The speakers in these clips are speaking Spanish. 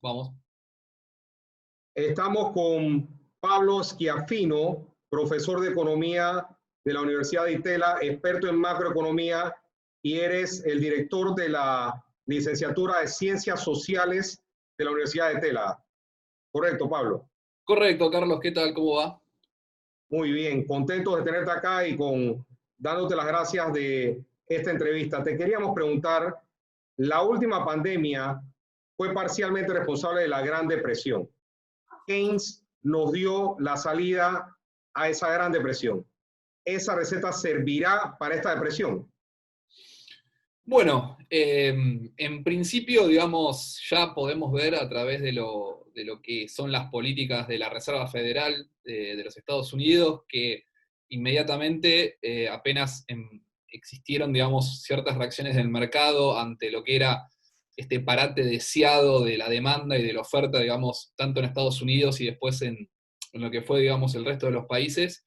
Vamos. Estamos con Pablo Schiaffino, profesor de economía de la Universidad de Itela, experto en macroeconomía, y eres el director de la licenciatura de Ciencias Sociales de la Universidad de Itela. Correcto, Pablo. Correcto, Carlos, ¿qué tal? ¿Cómo va? Muy bien, contento de tenerte acá y dándote las gracias de esta entrevista. Te queríamos preguntar, la última pandemia fue parcialmente responsable de la Gran Depresión. Keynes nos dio la salida a esa Gran Depresión. ¿Esa receta servirá para esta depresión? Bueno, en principio, digamos, ya podemos ver a través de lo que son las políticas de la Reserva Federal de los Estados Unidos, que inmediatamente, apenas existieron, digamos, ciertas reacciones del mercado ante lo que era este parate deseado de la demanda y de la oferta, digamos, tanto en Estados Unidos y después en lo que fue, digamos, el resto de los países,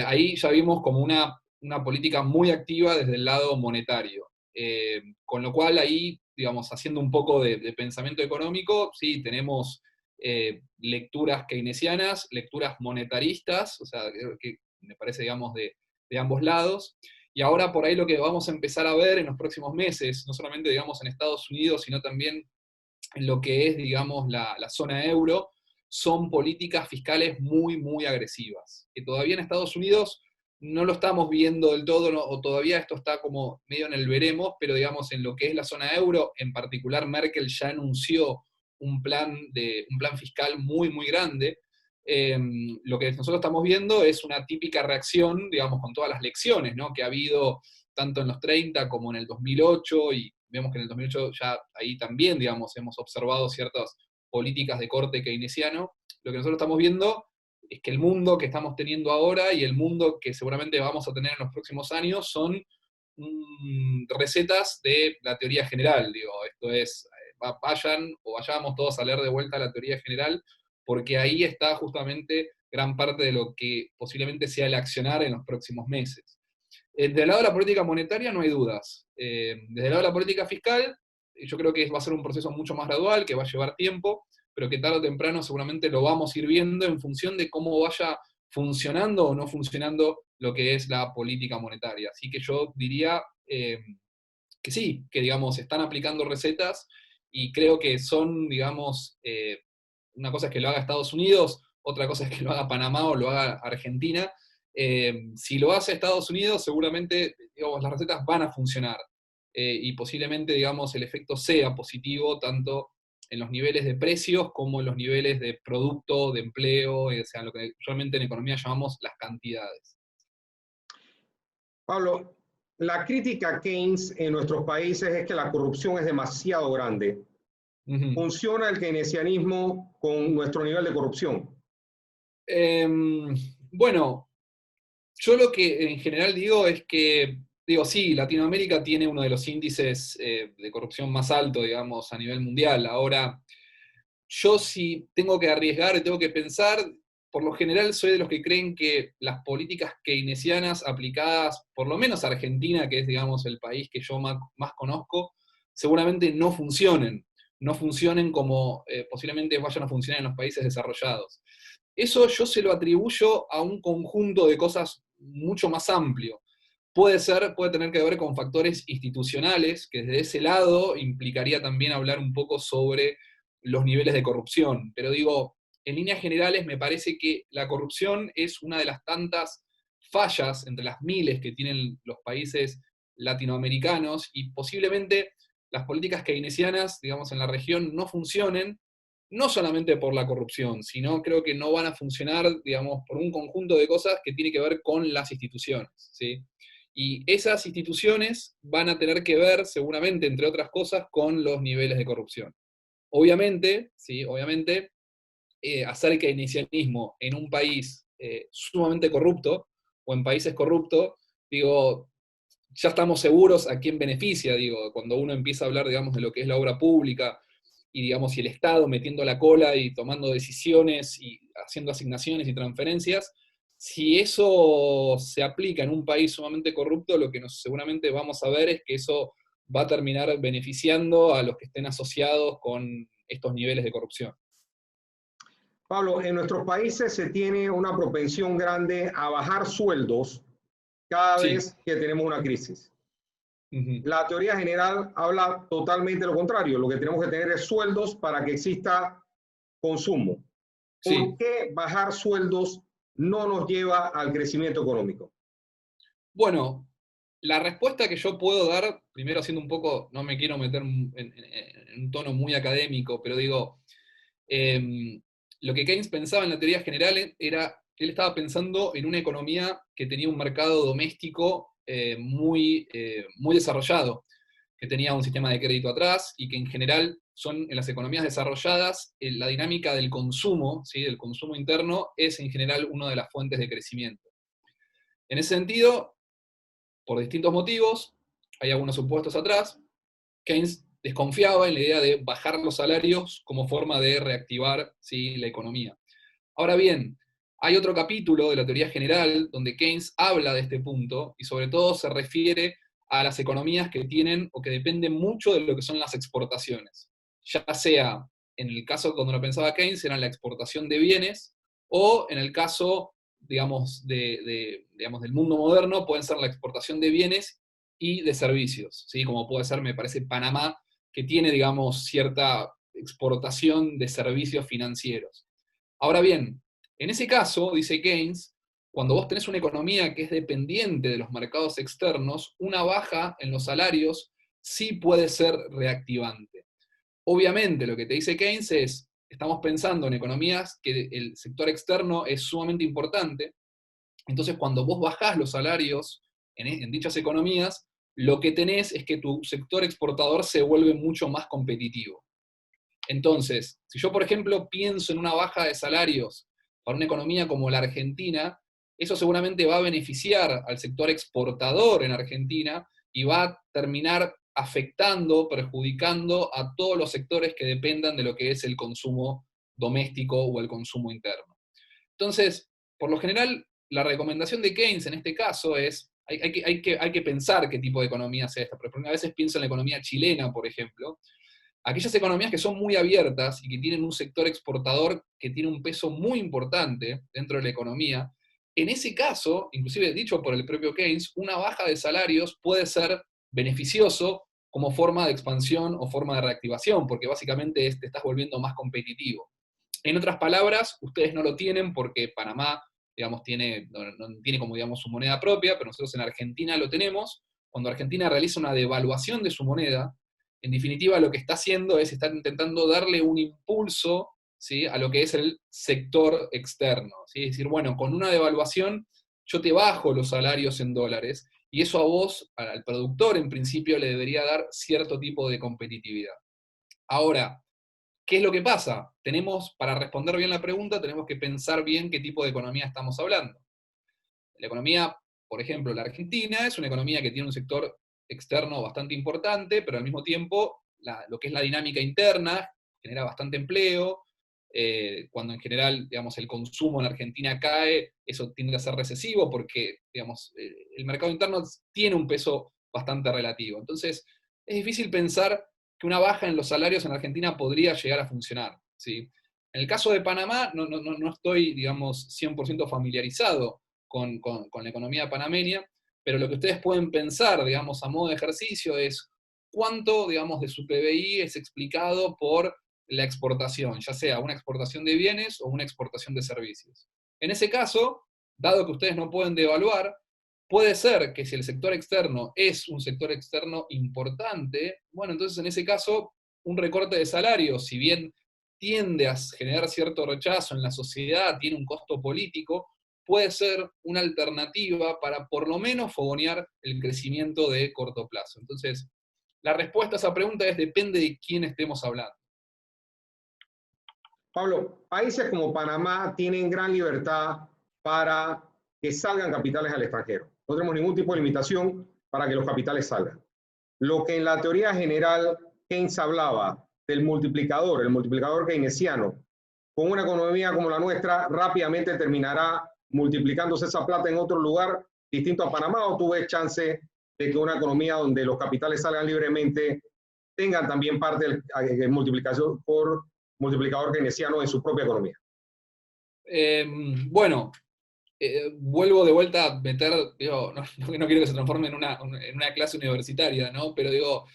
ahí ya vimos como una política muy activa desde el lado monetario. Con lo cual ahí, digamos, haciendo un poco de pensamiento económico, sí, tenemos lecturas keynesianas, lecturas monetaristas, o sea, que me parece, digamos, de ambos lados. Y ahora por ahí lo que vamos a empezar a ver en los próximos meses, no solamente, digamos, en Estados Unidos, sino también en lo que es, digamos, la zona euro, son políticas fiscales muy, muy agresivas. Que todavía en Estados Unidos no lo estamos viendo del todo, no, o todavía esto está como medio en el veremos, pero digamos en lo que es la zona euro, en particular Merkel ya anunció un plan fiscal muy, muy grande. Lo que nosotros estamos viendo es una típica reacción, digamos, con todas las lecciones, ¿no?, que ha habido tanto en los 30 como en el 2008, y vemos que en el 2008 ya ahí también, digamos, hemos observado ciertas políticas de corte keynesiano. Lo que nosotros estamos viendo es que el mundo que estamos teniendo ahora y el mundo que seguramente vamos a tener en los próximos años son recetas de la teoría general, digo, esto es, vayan o vayamos todos a leer de vuelta la teoría general, porque ahí está justamente gran parte de lo que posiblemente sea el accionar en los próximos meses. Desde el lado de la política monetaria no hay dudas. Desde el lado de la política fiscal, yo creo que va a ser un proceso mucho más gradual, que va a llevar tiempo, pero que tarde o temprano seguramente lo vamos a ir viendo en función de cómo vaya funcionando o no funcionando lo que es la política monetaria. Así que yo diría que sí, que digamos, están aplicando recetas y creo que son, digamos, una cosa es que lo haga Estados Unidos, otra cosa es que lo haga Panamá o lo haga Argentina. Si lo hace Estados Unidos, seguramente, digamos, las recetas van a funcionar y posiblemente, digamos, el efecto sea positivo tanto en los niveles de precios como en los niveles de producto, de empleo, o sea, lo que realmente en economía llamamos las cantidades. Pablo, la crítica a Keynes en nuestros países es que la corrupción es demasiado grande. Ujú. ¿Funciona el keynesianismo con nuestro nivel de corrupción? Bueno, yo lo que en general digo es que, digo, sí, Latinoamérica tiene uno de los índices de corrupción más alto, digamos, a nivel mundial. Ahora, yo si tengo que arriesgar y tengo que pensar, por lo general soy de los que creen que las políticas keynesianas aplicadas, por lo menos a Argentina, que es, digamos, el país que yo más conozco, seguramente no funcionen. No funcionen como posiblemente vayan a funcionar en los países desarrollados. Eso yo se lo atribuyo a un conjunto de cosas mucho más amplio. Puede tener que ver con factores institucionales, que desde ese lado implicaría también hablar un poco sobre los niveles de corrupción. Pero digo, en líneas generales me parece que la corrupción es una de las tantas fallas entre las miles que tienen los países latinoamericanos y posiblemente las políticas keynesianas, digamos, en la región no funcionen, no solamente por la corrupción, sino creo que no van a funcionar, digamos, por un conjunto de cosas que tiene que ver con las instituciones, ¿sí? Y esas instituciones van a tener que ver, seguramente, entre otras cosas, con los niveles de corrupción. Obviamente, ¿sí? Obviamente, hacer keynesianismo en un país sumamente corrupto, o en países corruptos, digo, ya estamos seguros a quién beneficia, digo, cuando uno empieza a hablar, digamos, de lo que es la obra pública, y digamos, y el Estado metiendo la cola y tomando decisiones y haciendo asignaciones y transferencias, si eso se aplica en un país sumamente corrupto, lo que seguramente vamos a ver es que eso va a terminar beneficiando a los que estén asociados con estos niveles de corrupción. Pablo, en nuestros países se tiene una propensión grande a bajar sueldos cada Sí. vez que tenemos una crisis. Uh-huh. La teoría general habla totalmente lo contrario. Lo que tenemos que tener es sueldos para que exista consumo. ¿Por Sí. qué bajar sueldos no nos lleva al crecimiento económico? Bueno, la respuesta que yo puedo dar, primero siendo un poco, no me quiero meter en un tono muy académico, pero digo, lo que Keynes pensaba en la teoría general era, él estaba pensando en una economía que tenía un mercado doméstico muy desarrollado, que tenía un sistema de crédito atrás y que en general son en las economías desarrolladas, la dinámica del consumo, ¿sí? Del consumo interno, es en general una de las fuentes de crecimiento. En ese sentido, por distintos motivos, hay algunos supuestos atrás, Keynes desconfiaba en la idea de bajar los salarios como forma de reactivar, ¿sí?, la economía. Ahora bien, hay otro capítulo de la teoría general donde Keynes habla de este punto y sobre todo se refiere a las economías que tienen o que dependen mucho de lo que son las exportaciones. Ya sea, en el caso cuando lo pensaba Keynes, era la exportación de bienes, o en el caso, digamos, digamos, del mundo moderno, pueden ser la exportación de bienes y de servicios, ¿sí? Como puede ser, me parece, Panamá, que tiene, digamos, cierta exportación de servicios financieros. Ahora bien, en ese caso, dice Keynes, cuando vos tenés una economía que es dependiente de los mercados externos, una baja en los salarios sí puede ser reactivante. Obviamente, lo que te dice Keynes es, estamos pensando en economías que el sector externo es sumamente importante, entonces cuando vos bajás los salarios en dichas economías, lo que tenés es que tu sector exportador se vuelve mucho más competitivo. Entonces, si yo, por ejemplo, pienso en una baja de salarios para una economía como la Argentina, eso seguramente va a beneficiar al sector exportador en Argentina y va a terminar afectando, perjudicando a todos los sectores que dependan de lo que es el consumo doméstico o el consumo interno. Entonces, por lo general, la recomendación de Keynes en este caso es, hay que pensar qué tipo de economía es esta, porque a veces pienso en la economía chilena, por ejemplo, aquellas economías que son muy abiertas y que tienen un sector exportador que tiene un peso muy importante dentro de la economía, en ese caso, inclusive dicho por el propio Keynes, una baja de salarios puede ser beneficioso como forma de expansión o forma de reactivación, porque básicamente te estás volviendo más competitivo. En otras palabras, ustedes no lo tienen porque Panamá, digamos, no tiene como, digamos, su moneda propia, pero nosotros en Argentina lo tenemos. Cuando Argentina realiza una devaluación de su moneda, en definitiva lo que está haciendo es estar intentando darle un impulso, ¿sí?, a lo que es el sector externo, ¿sí? Es decir, bueno, con una devaluación yo te bajo los salarios en dólares y eso a vos, al productor en principio, le debería dar cierto tipo de competitividad. Ahora, ¿qué es lo que pasa? Para responder bien la pregunta, tenemos que pensar bien qué tipo de economía estamos hablando. La economía, por ejemplo, la Argentina es una economía que tiene un sector externo bastante importante, pero al mismo tiempo lo que es la dinámica interna genera bastante empleo. Cuando en general, digamos, el consumo en Argentina cae, eso tiende a ser recesivo porque, digamos, el mercado interno tiene un peso bastante relativo. Entonces, es difícil pensar que una baja en los salarios en Argentina podría llegar a funcionar, ¿sí? En el caso de Panamá, no estoy, digamos, 100% familiarizado con la economía panameña, pero lo que ustedes pueden pensar, digamos, a modo de ejercicio es cuánto, digamos, de su PBI es explicado por la exportación, ya sea una exportación de bienes o una exportación de servicios. En ese caso, dado que ustedes no pueden devaluar, puede ser que si el sector externo es un sector externo importante, bueno, entonces en ese caso, un recorte de salario, si bien tiende a generar cierto rechazo en la sociedad, tiene un costo político, puede ser una alternativa para por lo menos fogonear el crecimiento de corto plazo. Entonces, la respuesta a esa pregunta es depende de quién estemos hablando. Pablo, países como Panamá tienen gran libertad para que salgan capitales al extranjero. No tenemos ningún tipo de limitación para que los capitales salgan. Lo que en la teoría general Keynes hablaba del multiplicador, el multiplicador keynesiano, con una economía como la nuestra, rápidamente terminará multiplicándose esa plata en otro lugar distinto a Panamá, o tú ves chance de que una economía donde los capitales salgan libremente tengan también parte del multiplicador keynesiano en su propia economía. Bueno, vuelvo de vuelta a meter, digo, no quiero que se transforme en una clase universitaria, ¿no? Pero digo,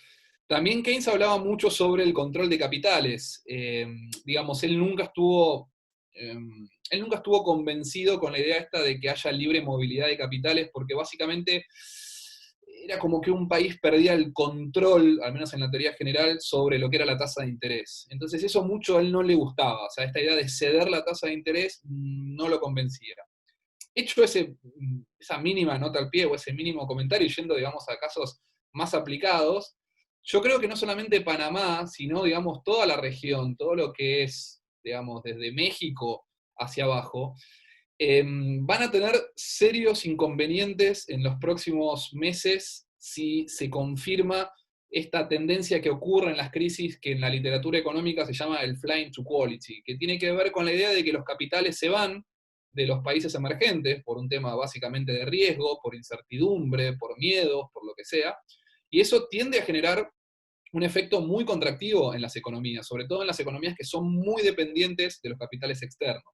también Keynes hablaba mucho sobre el control de capitales. Digamos, eh, él nunca estuvo convencido con la idea esta de que haya libre movilidad de capitales, porque básicamente era como que un país perdía el control, al menos en la teoría general, sobre lo que era la tasa de interés. Entonces eso mucho a él no le gustaba, o sea, esta idea de ceder la tasa de interés no lo convencía. Hecho esa mínima nota al pie o ese mínimo comentario, yendo, digamos, a casos más aplicados, yo creo que no solamente Panamá, sino, digamos, toda la región, todo lo que es, digamos, desde México hacia abajo, van a tener serios inconvenientes en los próximos meses si se confirma esta tendencia que ocurre en las crisis que en la literatura económica se llama el flying to quality, que tiene que ver con la idea de que los capitales se van de los países emergentes por un tema básicamente de riesgo, por incertidumbre, por miedos, por lo que sea, y eso tiende a generar un efecto muy contractivo en las economías, sobre todo en las economías que son muy dependientes de los capitales externos.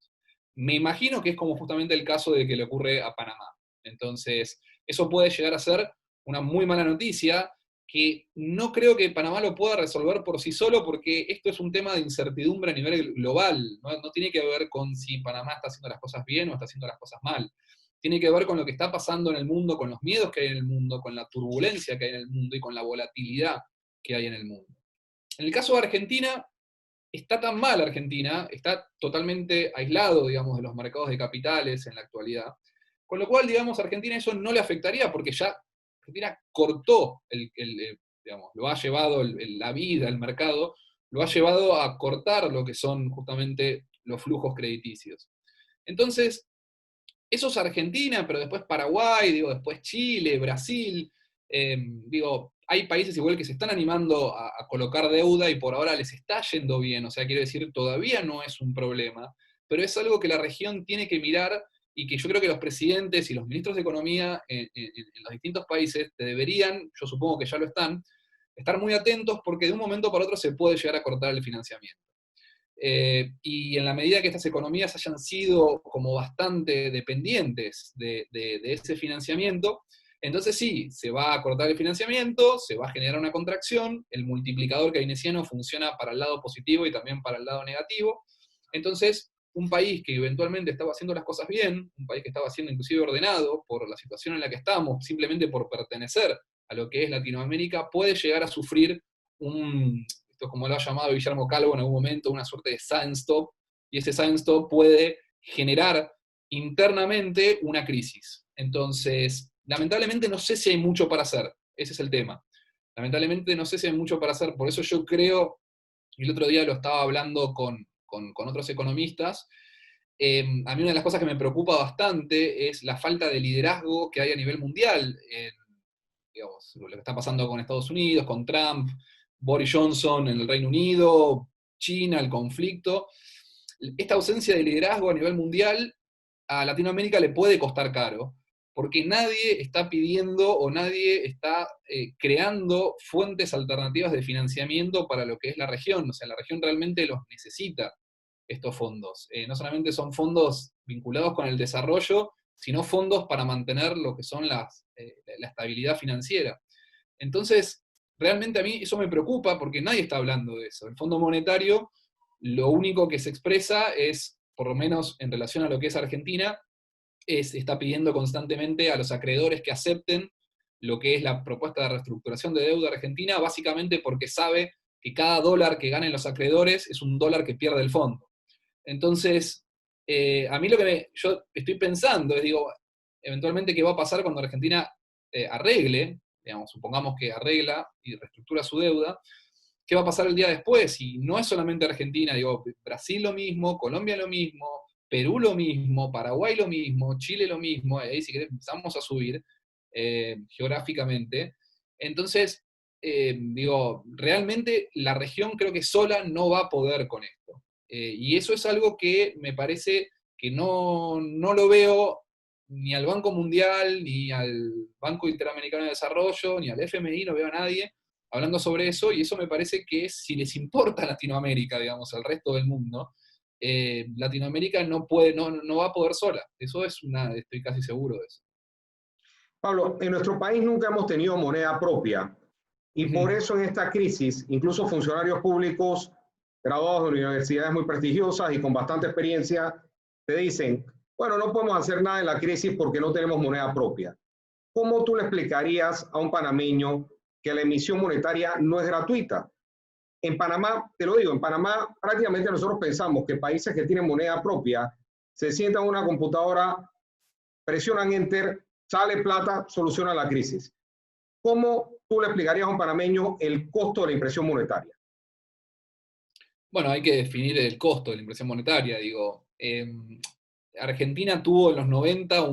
Me imagino que es como justamente el caso de que le ocurre a Panamá. Entonces, eso puede llegar a ser una muy mala noticia, que no creo que Panamá lo pueda resolver por sí solo, porque esto es un tema de incertidumbre a nivel global. No tiene que ver con si Panamá está haciendo las cosas bien o está haciendo las cosas mal. Tiene que ver con lo que está pasando en el mundo, con los miedos que hay en el mundo, con la turbulencia que hay en el mundo y con la volatilidad que hay en el mundo. En el caso de Argentina, está tan mal Argentina, está totalmente aislado, digamos, de los mercados de capitales en la actualidad, con lo cual, digamos, a Argentina eso no le afectaría porque ya Argentina cortó, digamos, lo ha llevado la vida, el mercado, lo ha llevado a cortar lo que son justamente los flujos crediticios. Entonces, eso es Argentina, pero después Paraguay, digo, después Chile, Brasil, digo, hay países igual que se están animando a colocar deuda y por ahora les está yendo bien, o sea, quiero decir, todavía no es un problema, pero es algo que la región tiene que mirar y que yo creo que los presidentes y los ministros de Economía en los distintos países deberían, yo supongo que ya lo están, estar muy atentos porque de un momento para otro se puede llegar a cortar el financiamiento. Y en la medida que estas economías hayan sido como bastante dependientes de ese financiamiento, entonces sí, se va a cortar el financiamiento, se va a generar una contracción, el multiplicador keynesiano funciona para el lado positivo y también para el lado negativo. Entonces, un país que eventualmente estaba haciendo las cosas bien, un país que estaba siendo inclusive ordenado por la situación en la que estamos, simplemente por pertenecer a lo que es Latinoamérica, puede llegar a sufrir esto como lo ha llamado Guillermo Calvo en algún momento, una suerte de sudden stop, y ese sudden stop puede generar internamente una crisis. Entonces, lamentablemente no sé si hay mucho para hacer, ese es el tema. Lamentablemente no sé si hay mucho para hacer, por eso yo creo, y el otro día lo estaba hablando con otros economistas, a mí una de las cosas que me preocupa bastante es la falta de liderazgo que hay a nivel mundial, digamos, lo que está pasando con Estados Unidos, con Trump, Boris Johnson en el Reino Unido, China, el conflicto. Esta ausencia de liderazgo a nivel mundial a Latinoamérica le puede costar caro, porque nadie está pidiendo o nadie está creando fuentes alternativas de financiamiento para lo que es la región. O sea, la región realmente los necesita, estos fondos. No solamente son fondos vinculados con el desarrollo, sino fondos para mantener lo que son la estabilidad financiera. Entonces, realmente a mí eso me preocupa porque nadie está hablando de eso. El Fondo Monetario lo único que se expresa es, por lo menos en relación a lo que es Argentina, está pidiendo constantemente a los acreedores que acepten lo que es la propuesta de reestructuración de deuda argentina, básicamente porque sabe que cada dólar que ganen los acreedores es un dólar que pierde el fondo. Entonces, a mí lo que yo estoy pensando es, digo, eventualmente qué va a pasar cuando Argentina arregle, digamos, supongamos que arregla y reestructura su deuda, ¿qué va a pasar el día después? Y no es solamente Argentina, digo, Brasil lo mismo, Colombia lo mismo, Perú lo mismo, Paraguay lo mismo, Chile lo mismo, ahí si querés empezamos a subir geográficamente. Entonces, digo, realmente la región creo que sola no va a poder con esto. Y eso es algo que me parece que no lo veo ni al Banco Mundial, ni al Banco Interamericano de Desarrollo, ni al FMI, no veo a nadie hablando sobre eso, y eso me parece que si les importa Latinoamérica, digamos, al resto del mundo, Latinoamérica no puede, no va a poder sola. Eso es estoy casi seguro de eso. Pablo, en nuestro país nunca hemos tenido moneda propia y por Ujú. eso en esta crisis, incluso funcionarios públicos graduados de universidades muy prestigiosas y con bastante experiencia, te dicen, bueno, no podemos hacer nada en la crisis porque no tenemos moneda propia. ¿Cómo tú le explicarías a un panameño que la emisión monetaria no es gratuita? En Panamá, te lo digo, en Panamá prácticamente nosotros pensamos que países que tienen moneda propia se sientan en una computadora, presionan enter, sale plata, soluciona la crisis. ¿Cómo tú le explicarías a un panameño el costo de la impresión monetaria? Bueno, hay que definir el costo de la impresión monetaria, digo. Argentina tuvo en los 90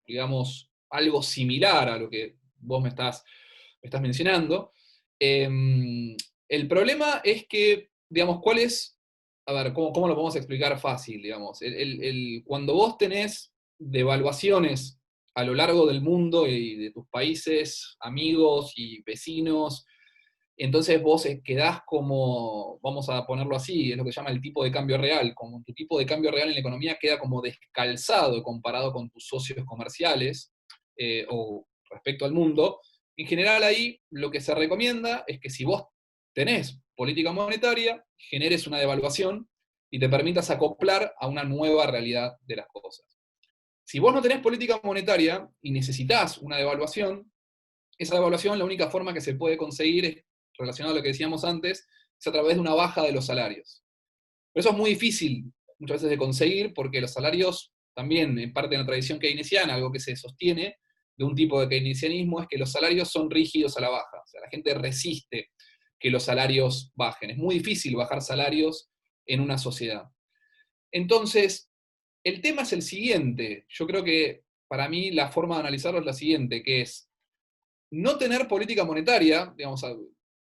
digamos, algo similar a lo que vos me estás mencionando. El problema es que, digamos, ¿cuál es? A ver, ¿cómo lo podemos explicar fácil, digamos? Cuando vos tenés devaluaciones a lo largo del mundo y de tus países, amigos y vecinos, entonces vos quedás como, vamos a ponerlo así, es lo que se llama el tipo de cambio real, como tu tipo de cambio real en la economía queda como descalzado comparado con tus socios comerciales o respecto al mundo. En general ahí lo que se recomienda es que si vos tenés política monetaria, generes una devaluación y te permitas acoplar a una nueva realidad de las cosas. Si vos no tenés política monetaria y necesitas una devaluación, esa devaluación la única forma que se puede conseguir es relacionado a lo que decíamos antes, es a través de una baja de los salarios. Pero eso es muy difícil muchas veces de conseguir porque los salarios también, en parte de la tradición keynesiana, algo que se sostiene de un tipo de keynesianismo es que los salarios son rígidos a la baja. O sea, la gente resiste que los salarios bajen. Es muy difícil bajar salarios en una sociedad. Entonces, el tema es el siguiente. Yo creo que para mí la forma de analizarlo es la siguiente, que es no tener política monetaria, digamos,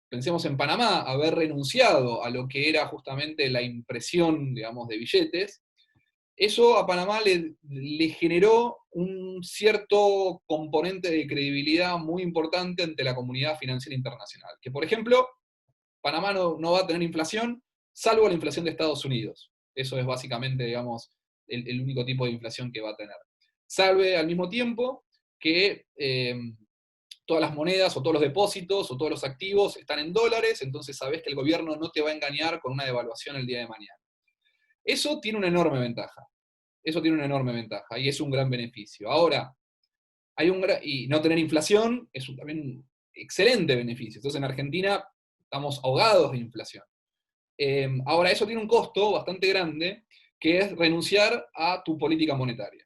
pensemos en Panamá, haber renunciado a lo que era justamente la impresión, digamos, de billetes, eso a Panamá le generó un cierto componente de credibilidad muy importante ante la comunidad financiera internacional. Que, por ejemplo, Panamá no va a tener inflación, salvo la inflación de Estados Unidos. Eso es básicamente, digamos, el único tipo de inflación que va a tener. Salve al mismo tiempo que todas las monedas o todos los depósitos o todos los activos están en dólares, entonces sabes que el gobierno no te va a engañar con una devaluación el día de mañana. Eso tiene una enorme ventaja. Eso tiene una enorme ventaja y es un gran beneficio. Ahora, y no tener inflación es también un excelente beneficio. Entonces en Argentina estamos ahogados de inflación. Ahora, eso tiene un costo bastante grande, que es renunciar a tu política monetaria.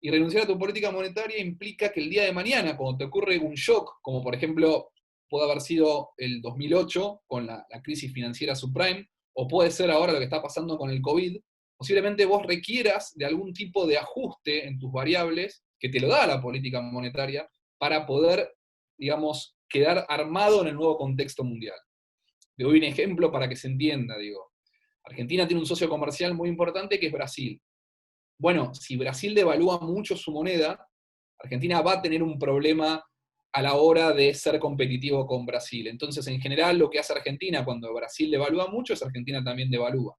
Y renunciar a tu política monetaria implica que el día de mañana, cuando te ocurre un shock, como por ejemplo puede haber sido el 2008 con la crisis financiera subprime, o puede ser ahora lo que está pasando con el COVID, posiblemente vos requieras de algún tipo de ajuste en tus variables que te lo da la política monetaria para poder, digamos, quedar armado en el nuevo contexto mundial. Te doy un ejemplo para que se entienda, digo. Argentina tiene un socio comercial muy importante que es Brasil. Bueno, si Brasil devalúa mucho su moneda, Argentina va a tener un problema a la hora de ser competitivo con Brasil. Entonces, en general, lo que hace Argentina cuando Brasil devalúa mucho es Argentina también devalúa.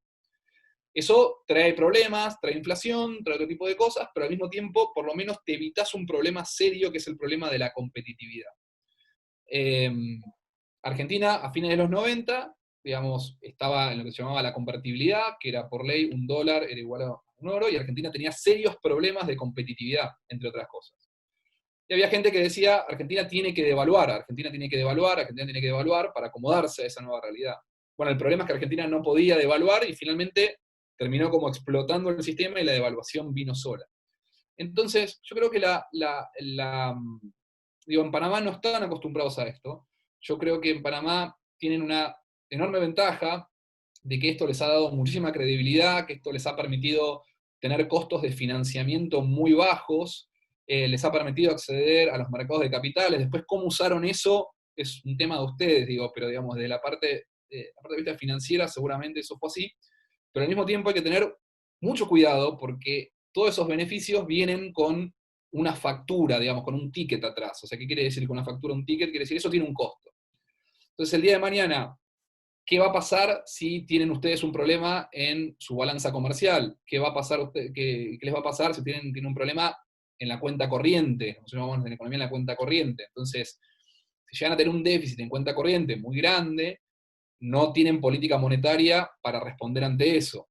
Eso trae problemas, trae inflación, trae otro tipo de cosas, pero al mismo tiempo, por lo menos, te evitas un problema serio que es el problema de la competitividad. Eh, Argentina, a fines de los 90, digamos, estaba en lo que se llamaba la convertibilidad, que era por ley un dólar era igual a un oro, y Argentina tenía serios problemas de competitividad, entre otras cosas. Y había gente que decía, Argentina tiene que devaluar, Argentina tiene que devaluar, Argentina tiene que devaluar para acomodarse a esa nueva realidad. Bueno, el problema es que Argentina no podía devaluar y finalmente terminó como explotando el sistema y la devaluación vino sola. Entonces, yo creo que digo, en Panamá no están acostumbrados a esto. Yo creo que en Panamá tienen una enorme ventaja de que esto les ha dado muchísima credibilidad, que esto les ha permitido tener costos de financiamiento muy bajos, les ha permitido acceder a los mercados de capitales. Después, cómo usaron eso es un tema de ustedes, digo, pero digamos, de la parte de vista financiera seguramente eso fue así, pero al mismo tiempo hay que tener mucho cuidado porque todos esos beneficios vienen con una factura, digamos, con un ticket atrás. O sea, ¿qué quiere decir con una factura, un ticket? Quiere decir, eso tiene un costo. Entonces, el día de mañana, ¿qué va a pasar si tienen ustedes un problema en su balanza comercial? ¿Qué va a pasar qué les va a pasar si tienen un problema en la cuenta corriente? Nosotros vamos en economía en la cuenta corriente. Entonces, si llegan a tener un déficit en cuenta corriente muy grande, no tienen política monetaria para responder ante eso.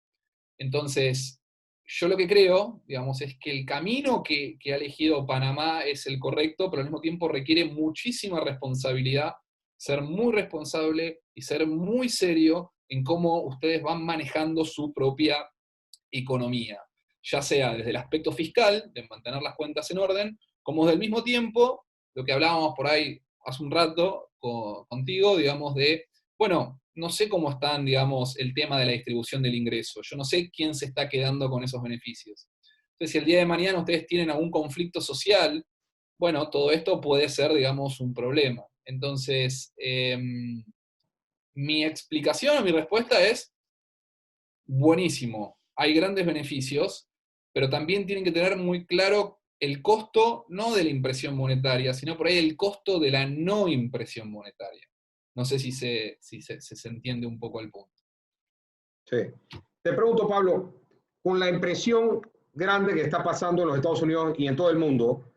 Entonces, yo lo que creo, digamos, es que el camino que ha elegido Panamá es el correcto, pero al mismo tiempo requiere muchísima responsabilidad, ser muy responsable y ser muy serio en cómo ustedes van manejando su propia economía, ya sea desde el aspecto fiscal, de mantener las cuentas en orden, como desde el mismo tiempo, lo que hablábamos por ahí hace un rato contigo, digamos, de, bueno, no sé cómo están, digamos, el tema de la distribución del ingreso, yo no sé quién se está quedando con esos beneficios. Entonces, si el día de mañana ustedes tienen algún conflicto social, bueno, todo esto puede ser, digamos, un problema. Entonces, mi explicación o mi respuesta es, buenísimo, hay grandes beneficios, pero también tienen que tener muy claro el costo, no de la impresión monetaria, sino por ahí el costo de la no impresión monetaria. No sé si se entiende un poco el punto. Sí. Te pregunto, Pablo, con la impresión grande que está pasando en los Estados Unidos y en todo el mundo,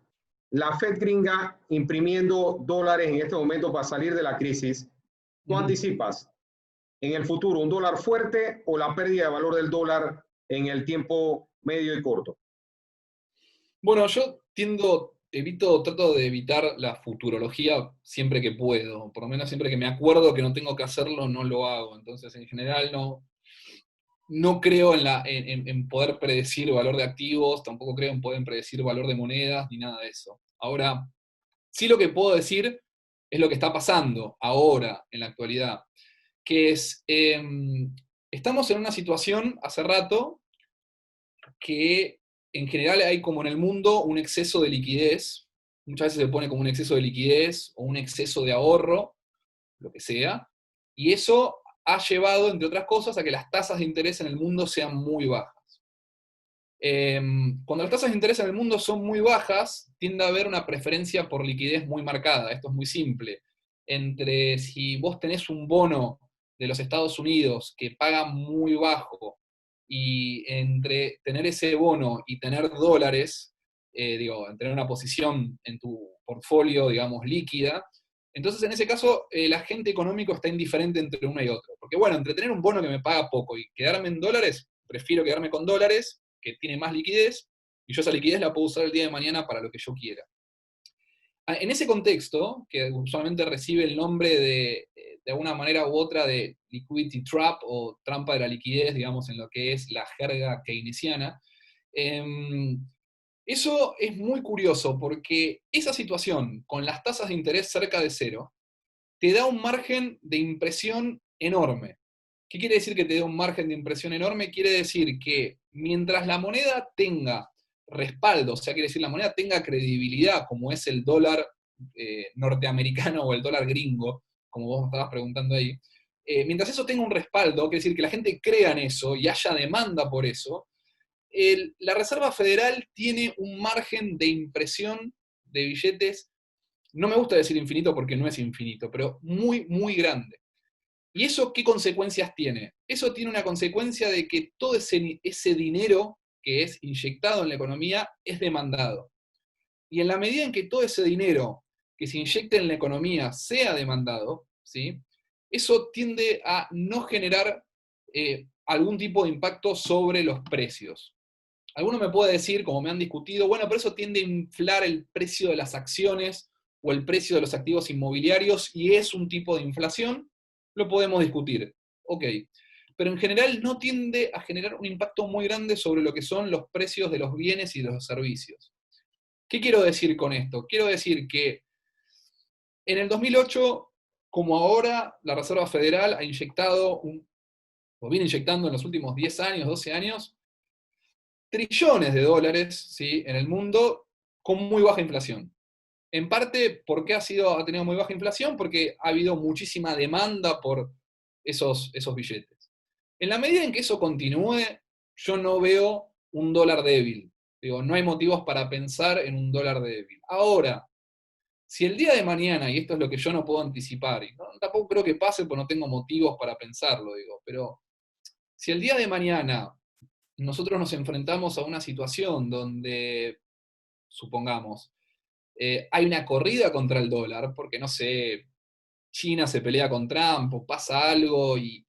la Fed gringa imprimiendo dólares en este momento para salir de la crisis, ¿tú anticipas en el futuro un dólar fuerte o la pérdida de valor del dólar en el tiempo medio y corto? Bueno, yo trato de evitar la futurología siempre que puedo, por lo menos siempre que me acuerdo que no tengo que hacerlo, no lo hago. Entonces, en general, no creo en poder predecir valor de activos, tampoco creo en poder predecir valor de monedas, ni nada de eso. Ahora, sí lo que puedo decir es lo que está pasando ahora, en la actualidad, que es, estamos en una situación hace rato que en general hay como en el mundo un exceso de liquidez, muchas veces se pone como un exceso de liquidez o un exceso de ahorro, lo que sea, y eso ha llevado, entre otras cosas, a que las tasas de interés en el mundo sean muy bajas. Cuando las tasas de interés en el mundo son muy bajas, tiende a haber una preferencia por liquidez muy marcada. Esto es muy simple. Entre si vos tenés un bono de los Estados Unidos que paga muy bajo y entre tener ese bono y tener dólares, en tener una posición en tu portfolio, digamos, líquida, entonces en ese caso el agente económico está indiferente entre uno y otro. Porque bueno, entre tener un bono que me paga poco y quedarme en dólares, prefiero quedarme con dólares, que tiene más liquidez, y yo esa liquidez la puedo usar el día de mañana para lo que yo quiera. En ese contexto, que usualmente recibe el nombre de alguna manera u otra de liquidity trap o trampa de la liquidez, digamos, en lo que es la jerga keynesiana, eso es muy curioso porque esa situación, con las tasas de interés cerca de cero, te da un margen de impresión enorme. ¿Qué quiere decir que te dé un margen de impresión enorme? Quiere decir que mientras la moneda tenga respaldo, o sea, quiere decir la moneda tenga credibilidad, como es el dólar norteamericano o el dólar gringo, como vos me estabas preguntando ahí, mientras eso tenga un respaldo, quiere decir que la gente crea en eso y haya demanda por eso, la Reserva Federal tiene un margen de impresión de billetes, no me gusta decir infinito porque no es infinito, pero muy, muy grande. ¿Y eso qué consecuencias tiene? Eso tiene una consecuencia de que todo ese dinero que es inyectado en la economía es demandado. Y en la medida en que todo ese dinero que se inyecte en la economía sea demandado, ¿sí? Eso tiende a no generar algún tipo de impacto sobre los precios. Alguno me puede decir, como me han discutido, bueno, pero eso tiende a inflar el precio de las acciones o el precio de los activos inmobiliarios y es un tipo de inflación, lo podemos discutir. Ok, pero en general no tiende a generar un impacto muy grande sobre lo que son los precios de los bienes y de los servicios. ¿Qué quiero decir con esto? Quiero decir que en el 2008, como ahora, la Reserva Federal ha inyectado, o viene inyectando en los últimos 10 años, 12 años, trillones de dólares, ¿sí?, en el mundo con muy baja inflación. En parte, ¿por qué ha tenido muy baja inflación? Porque ha habido muchísima demanda por esos billetes. En la medida en que eso continúe, yo no veo un dólar débil. Digo, no hay motivos para pensar en un dólar débil. Ahora, si el día de mañana, y esto es lo que yo no puedo anticipar, y tampoco creo que pase porque no tengo motivos para pensarlo, digo, pero si el día de mañana nosotros nos enfrentamos a una situación donde, supongamos, hay una corrida contra el dólar, porque no sé, China se pelea con Trump o pasa algo y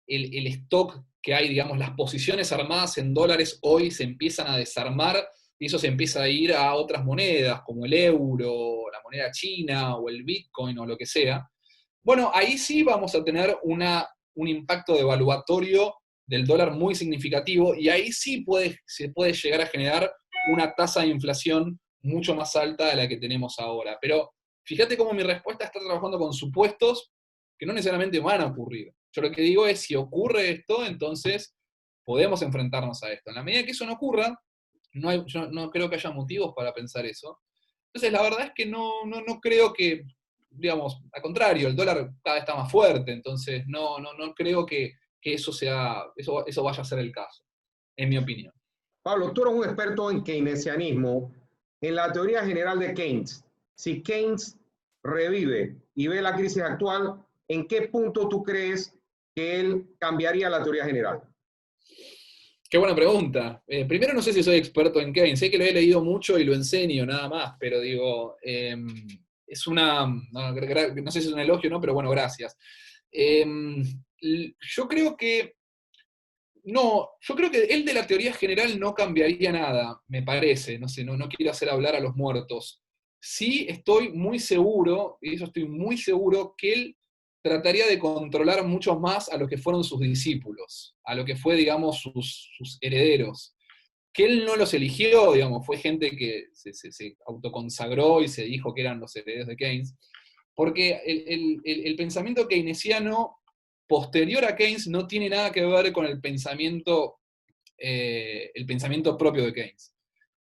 el stock que hay, digamos, las posiciones armadas en dólares hoy se empiezan a desarmar y eso se empieza a ir a otras monedas, como el euro, la moneda china o el Bitcoin o lo que sea. Bueno, ahí sí vamos a tener un impacto devaluatorio del dólar muy significativo y ahí sí se puede llegar a generar una tasa de inflación mucho más alta de la que tenemos ahora. Pero fíjate cómo mi respuesta está trabajando con supuestos que no necesariamente van a ocurrir. Yo lo que digo es, si ocurre esto, entonces podemos enfrentarnos a esto. En la medida que eso no ocurra, yo no creo que haya motivos para pensar eso. Entonces, la verdad es que no creo que, digamos, al contrario, el dólar cada vez está más fuerte, entonces no creo que eso vaya a ser el caso, en mi opinión. Pablo, tú eres un experto en keynesianismo, en la teoría general de Keynes. Si Keynes revive y ve la crisis actual, ¿en qué punto tú crees que él cambiaría la teoría general? Qué buena pregunta. Primero, no sé si soy experto en Keynes, sé que lo he leído mucho y lo enseño nada más, pero digo, es no sé si es un elogio o no, pero bueno, gracias. Yo creo que no, yo creo que él de la teoría general no cambiaría nada, me parece, no sé, no quiero hacer hablar a los muertos. Sí estoy muy seguro, y eso estoy muy seguro, que él trataría de controlar mucho más a lo que fueron sus discípulos, a lo que fue, digamos, sus herederos. Que él no los eligió, digamos, fue gente que se autoconsagró y se dijo que eran los herederos de Keynes, porque el pensamiento keynesiano posterior a Keynes no tiene nada que ver con el pensamiento propio de Keynes.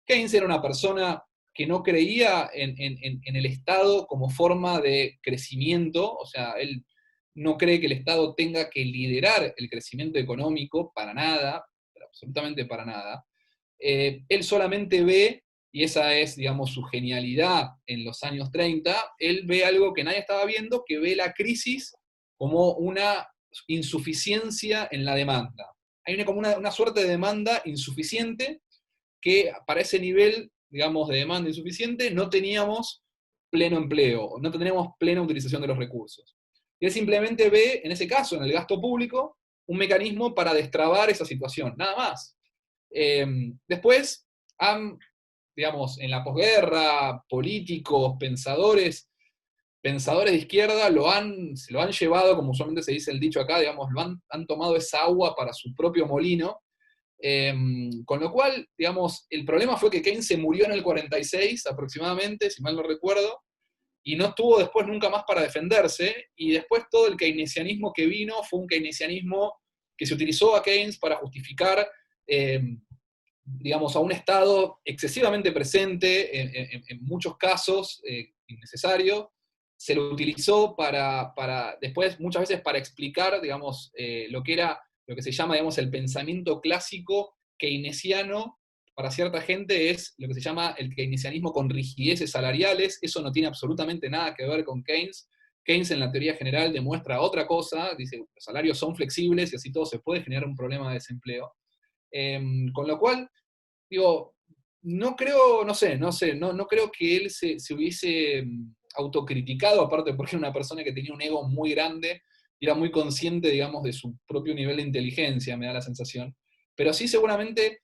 Keynes era una persona que no creía en el Estado como forma de crecimiento, o sea, él no cree que el Estado tenga que liderar el crecimiento económico para nada, pero absolutamente para nada. Él solamente ve, y esa es, digamos, su genialidad en los años 30, él ve algo que nadie estaba viendo, que ve la crisis como una insuficiencia en la demanda. Hay como una suerte de demanda insuficiente que para ese nivel, digamos, de demanda insuficiente no teníamos pleno empleo, no tendríamos plena utilización de los recursos. Y él simplemente ve, en ese caso, en el gasto público, un mecanismo para destrabar esa situación, nada más. Después, digamos, en la posguerra, políticos, pensadores de izquierda se lo han llevado, como usualmente se dice el dicho acá, digamos, han tomado esa agua para su propio molino. Con lo cual, digamos, el problema fue que Keynes se murió en el 46 aproximadamente, si mal no recuerdo, y no estuvo después nunca más para defenderse, y después todo el keynesianismo que vino fue un keynesianismo que se utilizó a Keynes para justificar, eh, digamos, a un Estado excesivamente presente en muchos casos, innecesario. Se lo utilizó después, muchas veces, para explicar, digamos, lo que se llama, digamos, el pensamiento clásico keynesiano. Para cierta gente es lo que se llama el keynesianismo con rigideces salariales. Eso no tiene absolutamente nada que ver con Keynes. Keynes en la teoría general demuestra otra cosa, dice los salarios son flexibles y así todo se puede generar un problema de desempleo. Con lo cual, digo, no creo, no creo que él se hubiese autocriticado, aparte porque era una persona que tenía un ego muy grande y era muy consciente, digamos, de su propio nivel de inteligencia, me da la sensación. Pero sí seguramente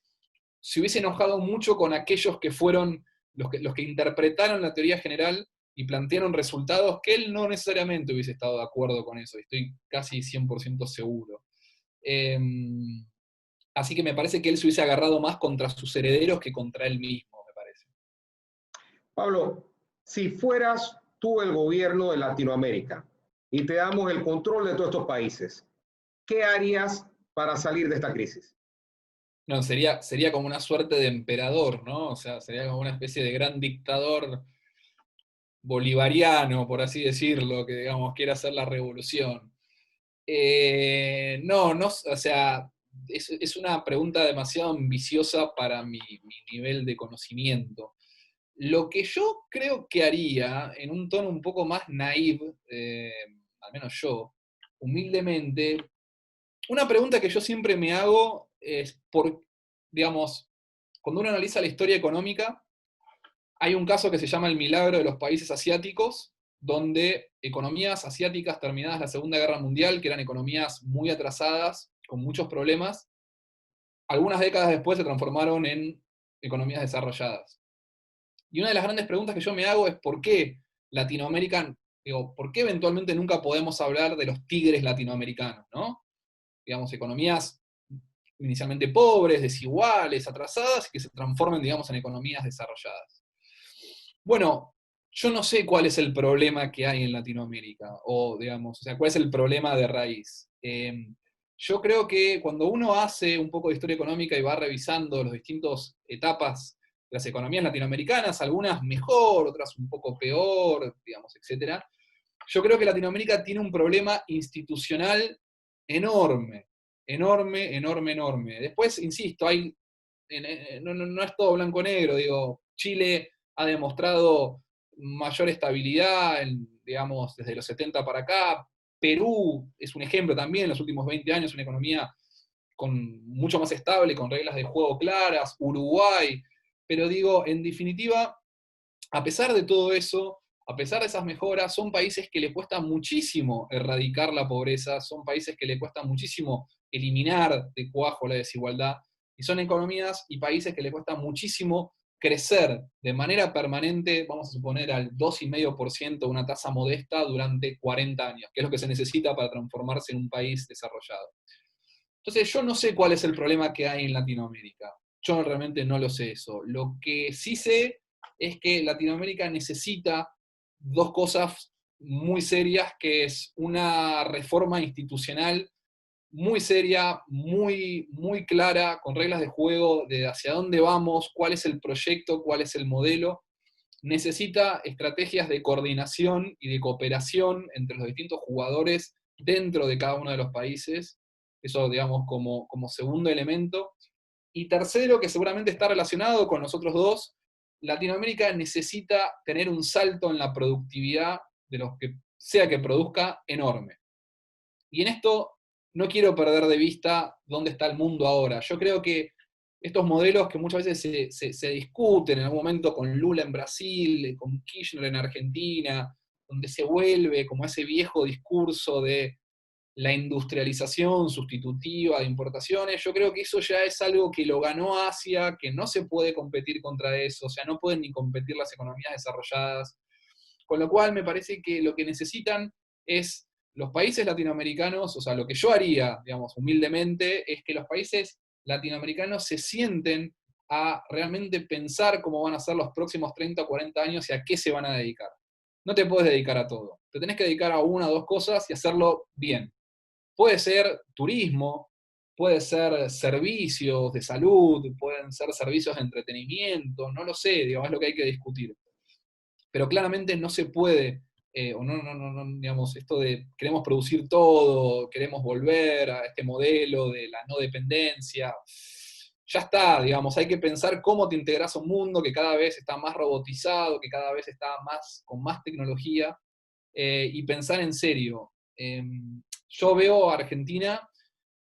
se hubiese enojado mucho con aquellos que fueron los que interpretaron la teoría general y plantearon resultados que él no necesariamente hubiese estado de acuerdo con eso, estoy casi 100% seguro. Eh, Así que me parece que él se hubiese agarrado más contra sus herederos que contra él mismo, me parece. Pablo, si fueras tú el gobierno de Latinoamérica y te damos el control de todos estos países, ¿qué harías para salir de esta crisis? No, sería como una suerte de emperador, ¿no? O sea, sería como una especie de gran dictador bolivariano, por así decirlo, que digamos quiere hacer la revolución. No, o sea, es una pregunta demasiado ambiciosa para mi nivel de conocimiento. Lo que yo creo que haría, en un tono un poco más naive, al menos yo, humildemente, una pregunta que yo siempre me hago es, digamos, cuando uno analiza la historia económica, hay un caso que se llama el milagro de los países asiáticos, donde economías asiáticas terminadas la Segunda Guerra Mundial, que eran economías muy atrasadas, con muchos problemas, algunas décadas después se transformaron en economías desarrolladas. Y una de las grandes preguntas que yo me hago es por qué Latinoamérica, digo, por qué eventualmente nunca podemos hablar de los tigres latinoamericanos, ¿no? Digamos, economías inicialmente pobres, desiguales, atrasadas, y que se transformen, digamos, en economías desarrolladas. Bueno, yo no sé cuál es el problema que hay en Latinoamérica, o digamos, o sea, cuál es el problema de raíz. Yo creo que cuando uno hace un poco de historia económica y va revisando las distintas etapas de las economías latinoamericanas, algunas mejor, otras un poco peor, digamos, etcétera, yo creo que Latinoamérica tiene un problema institucional enorme, enorme, enorme, enorme. Después, insisto, no es todo blanco-negro, digo, Chile ha demostrado mayor estabilidad, digamos, desde los 70 para acá. Perú es un ejemplo también, en los últimos 20 años, una economía mucho más estable, con reglas de juego claras. Uruguay, pero digo, en definitiva, a pesar de todo eso, a pesar de esas mejoras, son países que le cuesta muchísimo erradicar la pobreza, son países que le cuesta muchísimo eliminar de cuajo la desigualdad, y son economías y países que le cuesta muchísimo crecer de manera permanente, vamos a suponer al 2,5%, una tasa modesta durante 40 años, que es lo que se necesita para transformarse en un país desarrollado. Entonces yo no sé cuál es el problema que hay en Latinoamérica. Yo realmente no lo sé eso. Lo que sí sé es que Latinoamérica necesita dos cosas muy serias, que es una reforma institucional muy seria, muy, muy clara, con reglas de juego de hacia dónde vamos, cuál es el proyecto, cuál es el modelo. Necesita estrategias de coordinación y de cooperación entre los distintos jugadores dentro de cada uno de los países. Eso, digamos, como segundo elemento. Y tercero, que seguramente está relacionado con los otros dos, Latinoamérica necesita tener un salto en la productividad de lo que sea que produzca enorme. Y en esto no quiero perder de vista dónde está el mundo ahora. Yo creo que estos modelos que muchas veces se discuten en algún momento con Lula en Brasil, con Kirchner en Argentina, donde se vuelve como ese viejo discurso de la industrialización sustitutiva de importaciones, yo creo que eso ya es algo que lo ganó Asia, que no se puede competir contra eso, o sea, no pueden ni competir las economías desarrolladas, con lo cual me parece que lo que necesitan es los países latinoamericanos, o sea, lo que yo haría, digamos, humildemente, es que los países latinoamericanos se sienten a realmente pensar cómo van a ser los próximos 30 o 40 años y a qué se van a dedicar. No te puedes dedicar a todo. Te tenés que dedicar a una o dos cosas y hacerlo bien. Puede ser turismo, puede ser servicios de salud, pueden ser servicios de entretenimiento, no lo sé, digamos, es lo que hay que discutir. Pero claramente no se puede, o digamos, esto de queremos producir todo, queremos volver a este modelo de la no dependencia. Ya está, digamos, hay que pensar cómo te integras a un mundo que cada vez está más robotizado, que cada vez está con más tecnología, y pensar en serio. Yo veo a Argentina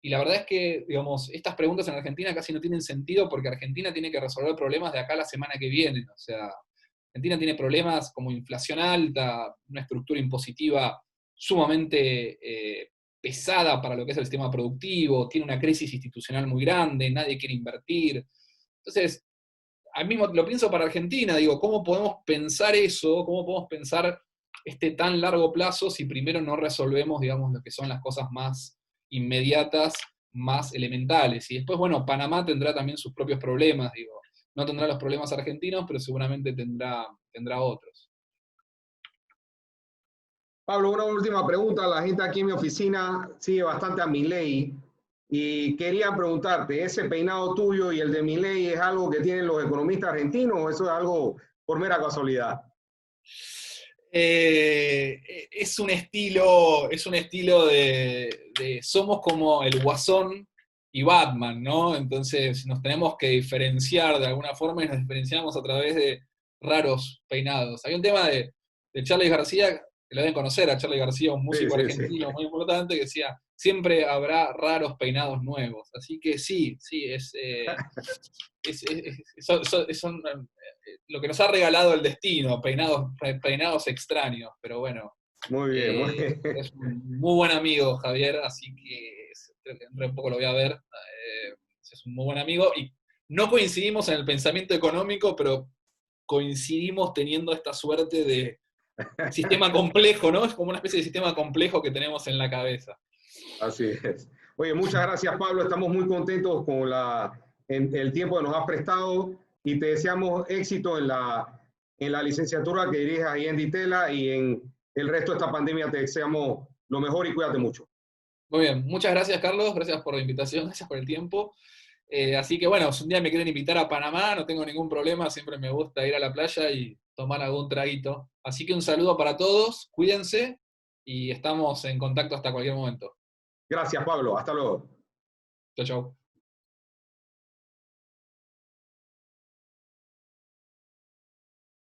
y la verdad es que, digamos, estas preguntas en Argentina casi no tienen sentido porque Argentina tiene que resolver problemas de acá a la semana que viene. O sea, Argentina tiene problemas como inflación alta, una estructura impositiva sumamente pesada para lo que es el sistema productivo, tiene una crisis institucional muy grande, nadie quiere invertir. Entonces, al mismo lo pienso para Argentina, digo, ¿cómo podemos pensar eso? ¿Cómo podemos pensar este tan largo plazo si primero no resolvemos, digamos, lo que son las cosas más inmediatas, más elementales? Y después, bueno, Panamá tendrá también sus propios problemas, digo, no tendrá los problemas argentinos, pero seguramente tendrá otros. Pablo, una última pregunta. La gente aquí en mi oficina sigue bastante a Milei y quería preguntarte, ¿ese peinado tuyo y el de Milei es algo que tienen los economistas argentinos o eso es algo por mera casualidad? Es un estilo de somos como el Guasón y Batman, ¿no? Entonces nos tenemos que diferenciar de alguna forma y nos diferenciamos a través de raros peinados. Hay un tema de Charly García, que lo deben conocer a Charly García, un Sí, músico sí, sí. argentino muy importante, que decía, siempre habrá raros peinados nuevos. Así que sí, lo que nos ha regalado el destino, peinados extraños, pero bueno, Muy bien, muy bien. es un muy buen amigo Javier, así que dentro de poco lo voy a ver, es un muy buen amigo, y no coincidimos en el pensamiento económico, pero coincidimos teniendo esta suerte de sistema complejo, ¿no? Es como una especie de sistema complejo que tenemos en la cabeza. Así es. Oye, muchas gracias, Pablo. Estamos muy contentos con el tiempo que nos has prestado y te deseamos éxito en la licenciatura que diriges ahí en Ditela y en el resto de esta pandemia. Te deseamos lo mejor y cuídate mucho. Muy bien, muchas gracias Carlos, gracias por la invitación, gracias por el tiempo. Así que bueno, si un día me quieren invitar a Panamá, no tengo ningún problema, siempre me gusta ir a la playa y tomar algún traguito. Así que un saludo para todos, cuídense y estamos en contacto hasta cualquier momento. Gracias, Pablo. Hasta luego. Chau, chau.